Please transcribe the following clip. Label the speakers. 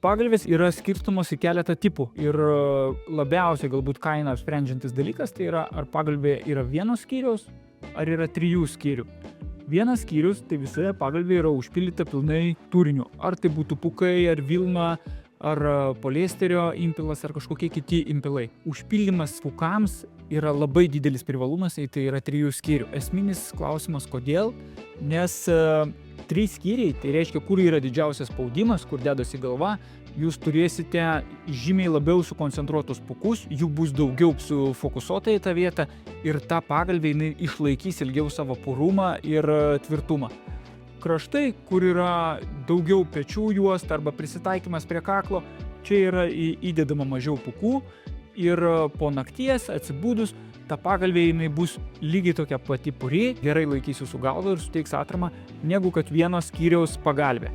Speaker 1: Pagalvės yra skirstomos į keletą tipų ir labiausiai galbūt kainą sprendžiantis dalykas tai yra, ar pagalvė yra vieno skyriaus, ar yra 3 skyrių. Vienas skyrius, tai visoje pagalvėje yra užpildyta pilnai turiniu. Ar tai būtų pūkai, ar vilna, ar poliesterio impilas, ar kažkokie kiti impilai. Užpildymas pūkams yra labai didelis privalumas, tai yra 3 skyrių. Esminis klausimas, kodėl? Nes 3 skyriai, tai reiškia, kur yra didžiausias spaudimas, kur dedasi galva, jūs turėsite žymiai labiau sukoncentruotus pūkus, jų bus daugiau sufokusuota į tą vietą ir ta pagalvė jinai išlaikys ilgiau savo purumą ir tvirtumą. Kraštai, kur yra daugiau pečių juosta arba prisitaikymas prie kaklo, čia yra įdedama mažiau pūkų ir po nakties atsibudus ta pagalvė jinai bus lygiai tokia pati puri, gerai laikys jūsų galvą ir suteiks atramą, negu kad vieno skyriaus pagalvė.